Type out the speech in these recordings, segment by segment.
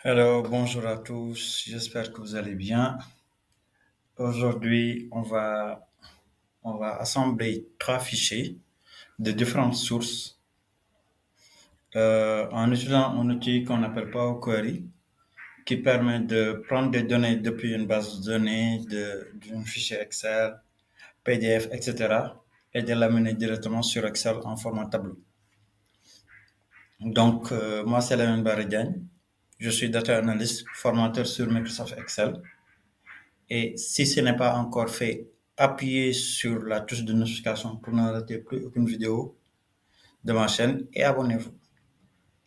Hello, bonjour à tous, j'espère que vous allez bien. Aujourd'hui, on va assembler trois fichiers de différentes sources en utilisant un outil qu'on appelle Power Query qui permet de prendre des données depuis une base de données, d'un fichier Excel, PDF, etc. et de l'amener directement sur Excel en format tableau. Donc, moi, c'est Lamine Baradiagne. Je suis data analyst, formateur sur Microsoft Excel. Et si ce n'est pas encore fait, appuyez sur la touche de notification pour ne rater plus aucune vidéo de ma chaîne et abonnez-vous.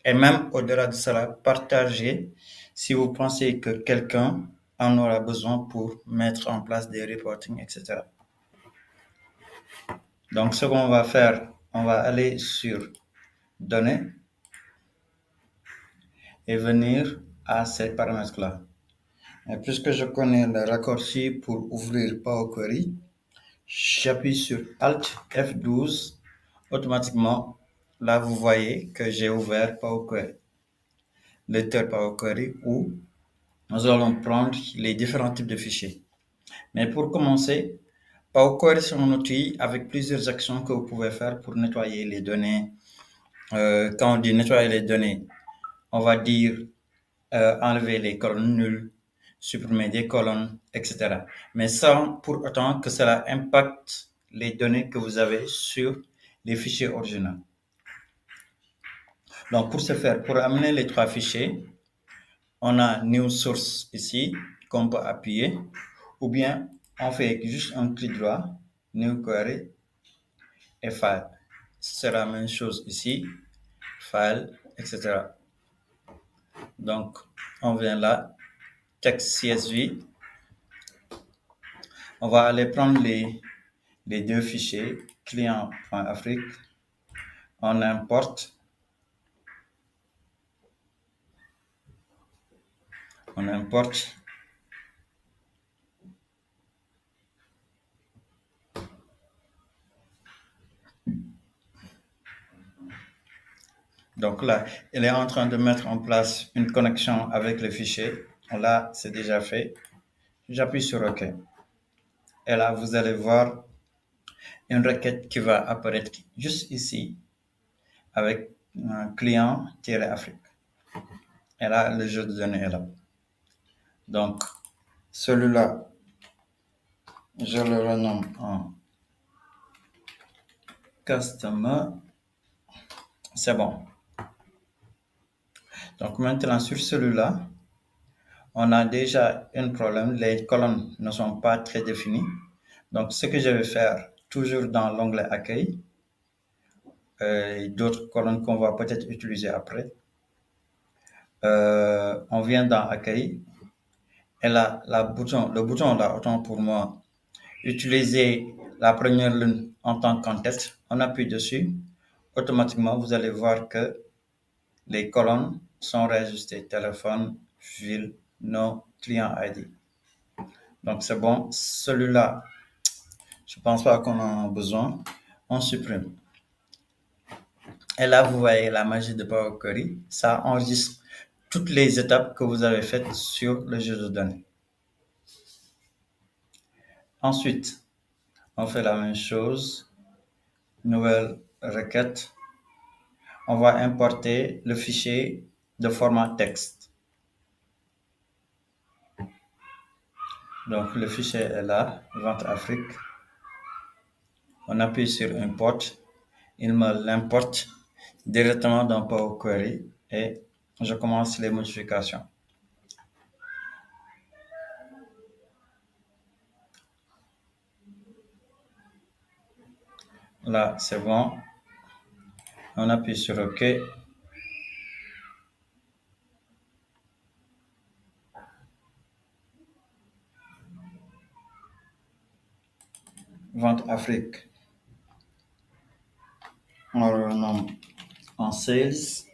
Et même au-delà de cela, partagez si vous pensez que quelqu'un en aura besoin pour mettre en place des reporting, etc. Donc, ce qu'on va faire, on va aller sur Données et venir à ces paramètres-là. Et puisque je connais le raccourci pour ouvrir Power Query, j'appuie sur Alt F12. Automatiquement, là, vous voyez que j'ai ouvert Power Query, lecteur Power Query où nous allons prendre les différents types de fichiers. Mais pour commencer, Power Query, c'est un outil avec plusieurs actions que vous pouvez faire pour nettoyer les données. Quand on dit nettoyer les données, on va dire enlever les colonnes nulles, supprimer des colonnes, etc. Mais sans pour autant que cela impacte les données que vous avez sur les fichiers originaux. Donc, pour ce faire, pour amener les trois fichiers, on a New Source ici qu'on peut appuyer, ou bien on fait juste un clic droit, New Query et File. C'est la même chose ici, File, etc. Donc, on vient là, texte CSV. On va aller prendre les deux fichiers, client.afrique. On importe. On importe. Donc là, il est en train de mettre en place une connexion avec le fichier. Là, c'est déjà fait. J'appuie sur OK. Et là, vous allez voir une requête qui va apparaître juste ici avec un client-Afrique. Et là, le jeu de données est là. Donc, celui-là, je le renomme en Customer. C'est bon. Donc maintenant, sur celui-là, on a déjà un problème. Les colonnes ne sont pas très définies. Donc, ce que je vais faire, toujours dans l'onglet Accueil, d'autres colonnes qu'on va peut-être utiliser après. On vient dans Accueil. Et là, le bouton là, autant pour moi, utiliser la première ligne en tant qu'en-tête. On appuie dessus. Automatiquement, vous allez voir que les colonnes sont réajustées. Téléphone, ville, nom, client ID. Donc, c'est bon. Celui-là, je ne pense pas qu'on en a besoin. On supprime. Et là, vous voyez la magie de Power Query. Ça enregistre toutes les étapes que vous avez faites sur le jeu de données. Ensuite, on fait la même chose. Nouvelle requête. On va importer le fichier de format texte. Donc, le fichier est là, Vente Afrique. On appuie sur Import. Il me l'importe directement dans Power Query et je commence les modifications. Là, c'est bon. On appuie sur OK. Vente Afrique. On le renomme en Sales.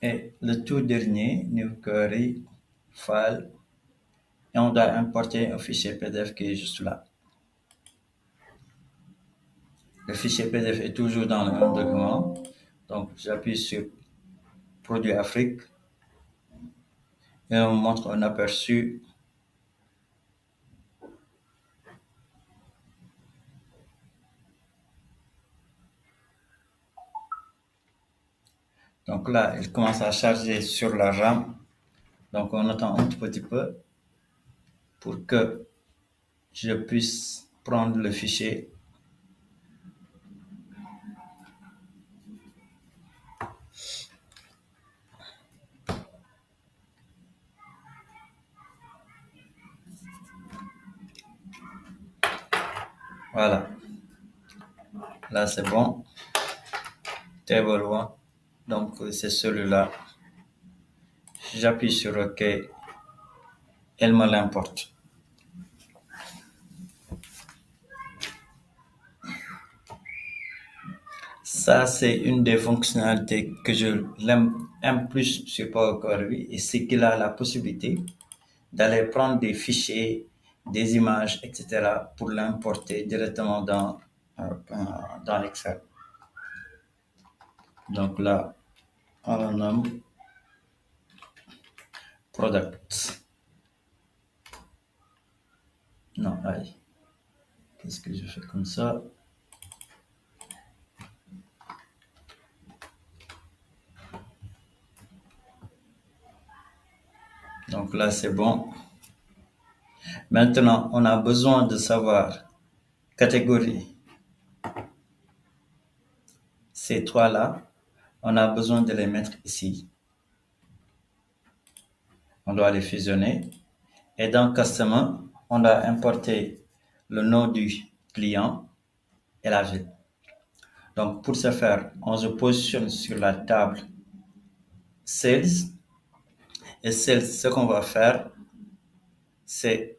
Et le tout dernier, New Query, File. Et on doit importer un fichier PDF qui est juste là. Le fichier PDF est toujours dans le même document. Donc, j'appuie sur Produit Afrique et on me montre un aperçu. Donc là, il commence à charger sur la RAM. Donc, on attend un tout petit peu pour que je puisse prendre le fichier. Voilà. Là, c'est bon. Table 1. Donc, c'est celui-là. J'appuie sur OK. Elle me l'importe. Ça, c'est une des fonctionnalités que aime plus sur Power Query et c'est qu'il a la possibilité d'aller prendre des fichiers, des images, etc. pour l'importer directement dans Excel. Donc là, on le nomme Product. Non, allez. Qu'est-ce que je fais comme ça? Donc là, c'est bon. Maintenant, on a besoin de savoir catégorie. Ces trois-là, on a besoin de les mettre ici. On doit les fusionner. Et dans Customer, on doit importer le nom du client et la ville. Donc, pour ce faire, on se positionne sur la table Sales. Et Sales, ce qu'on va faire, c'est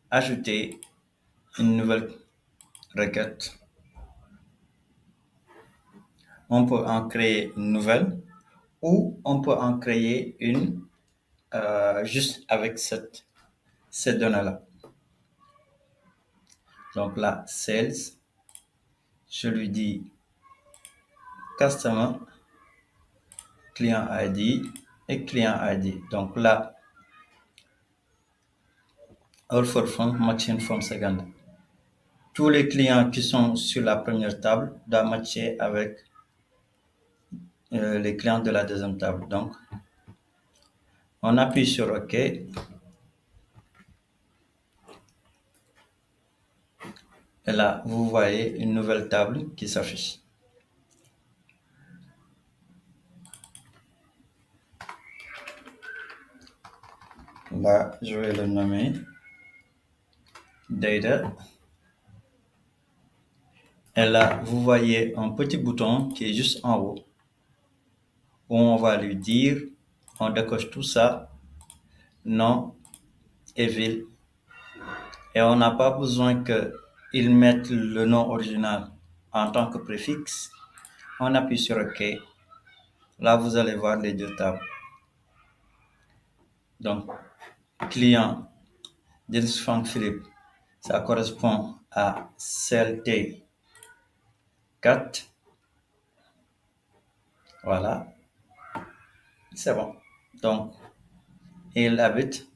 ajouter une nouvelle requête. On peut en créer une nouvelle ou on peut en créer une juste avec cette donnée-là. Donc là, Sales, je lui dis Customer, Client ID et Client ID. Donc là, all for front, matching from second. Tous les clients qui sont sur la première table doivent matcher avec les clients de la deuxième table. Donc, on appuie sur OK. Et là, vous voyez une nouvelle table qui s'affiche. Là, je vais le nommer Data. Et là, vous voyez un petit bouton qui est juste en haut où on va lui dire, on décoche tout ça, nom et ville. Et on n'a pas besoin qu'il mette le nom original en tant que préfixe. On appuie sur OK. Là, vous allez voir les deux tables. Donc, client Denis Frank Philippe, ça correspond à CLT 4. Voilà, c'est bon. Donc, il habite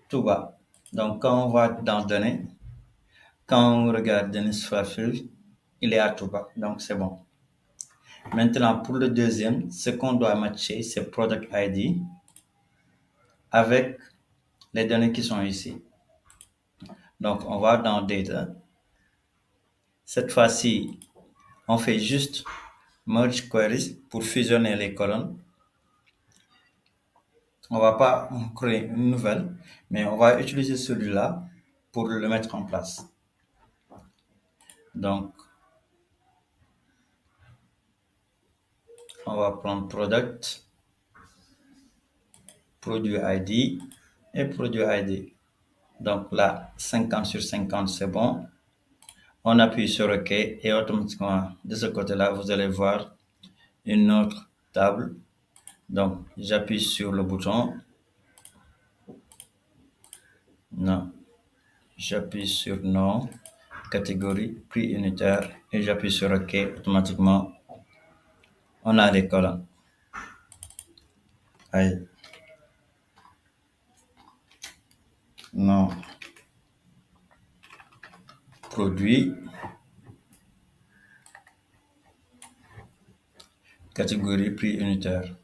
tout bas. Donc, quand on va dans Données, quand on regarde Denis Frank Philippe, il est à tout bas. Donc, c'est bon. Maintenant, pour le deuxième, ce qu'on doit matcher, c'est Product ID avec les données qui sont ici. Donc, on va dans Data. Cette fois-ci, on fait juste Merge Queries pour fusionner les colonnes. On ne va pas créer une nouvelle, mais on va utiliser celui-là pour le mettre en place. Donc, on va prendre Product, Produit ID et Produit ID. Donc là, 50 sur 50, c'est bon. On appuie sur OK et automatiquement, de ce côté-là, vous allez voir une autre table. Donc, j'appuie sur le bouton. Non. J'appuie sur nom, catégorie, prix unitaire et j'appuie sur OK automatiquement. on a les colonnes. Aïe. Non. Produit. Catégorie prix unitaire.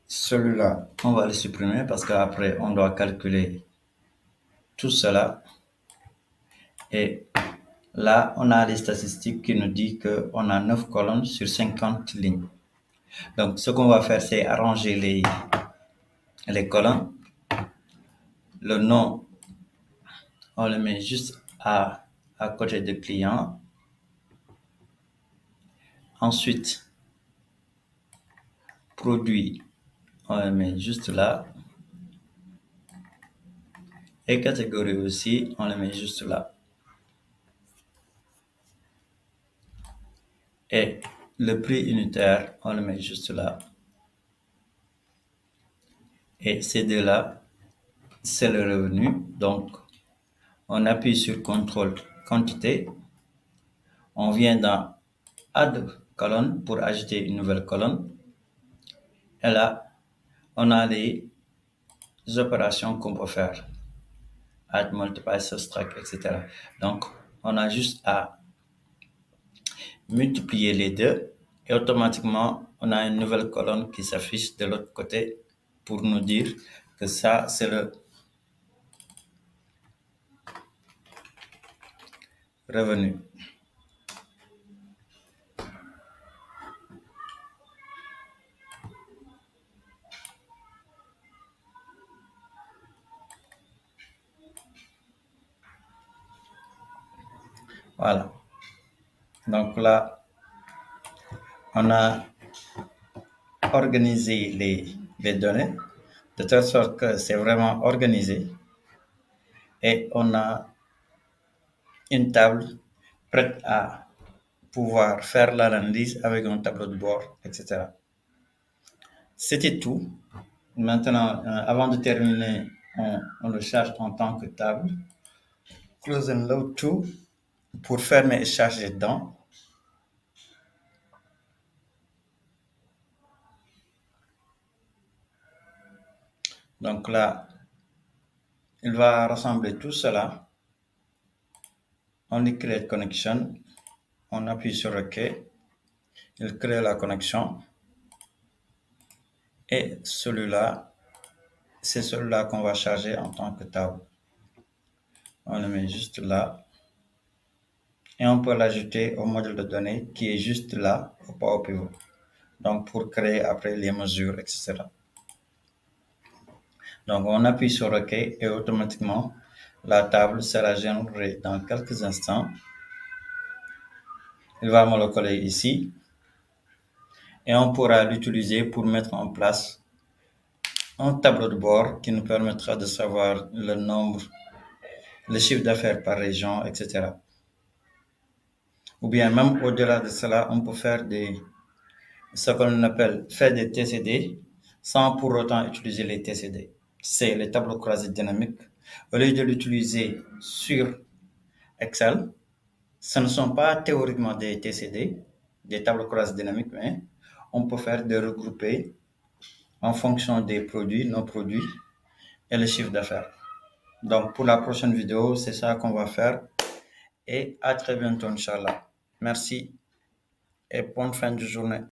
Celui-là, on va le supprimer parce qu'après, on doit calculer tout cela. Et là, on a les statistiques qui nous disent qu'on a 9 colonnes sur 50 lignes. Donc, ce qu'on va faire, c'est arranger les colonnes. Le nom, on le met juste à côté de client. Ensuite, produit, on le met juste là. Et catégorie aussi, on le met juste là. Et le prix unitaire, on le met juste là. Et ces deux-là, c'est le revenu. Donc, on appuie sur CTRL quantité. On vient dans Add colonne pour ajouter une nouvelle colonne. Et là, on a les opérations qu'on peut faire. Add, multiply, subtract, etc. Donc, on a juste à multiplier les deux et automatiquement, on a une nouvelle colonne qui s'affiche de l'autre côté pour nous dire que ça, c'est le revenu. Voilà. Donc là, on a organisé les données de telle sorte que c'est vraiment organisé et on a une table prête à pouvoir faire l'analyse avec un tableau de bord, etc. C'était tout. Maintenant, avant de terminer, on le charge en tant que table. Close and load to pour fermer et charger dedans. Donc là, il va rassembler tout cela. On y crée connection. On appuie sur OK. Il crée la connexion. Et celui-là, c'est celui-là qu'on va charger en tant que table. On le met juste là. Et on peut l'ajouter au module de données qui est juste là, au Power Pivot. Donc, pour créer après les mesures, etc. Donc, on appuie sur OK et automatiquement, la table sera générée dans quelques instants. Il va me le coller ici. Et on pourra l'utiliser pour mettre en place un tableau de bord qui nous permettra de savoir le nombre, le chiffre d'affaires par région, etc. Ou bien même au-delà de cela, on peut faire ce qu'on appelle faire des TCD sans pour autant utiliser les TCD. C'est les tableaux croisés dynamiques. Au lieu de l'utiliser sur Excel, ce ne sont pas théoriquement des TCD, des tableaux croisés dynamiques, mais on peut faire des regroupés en fonction des produits, non produits et le chiffre d'affaires. Donc, pour la prochaine vidéo, c'est ça qu'on va faire. Et à très bientôt, Inch'Allah. Merci et bonne fin de journée.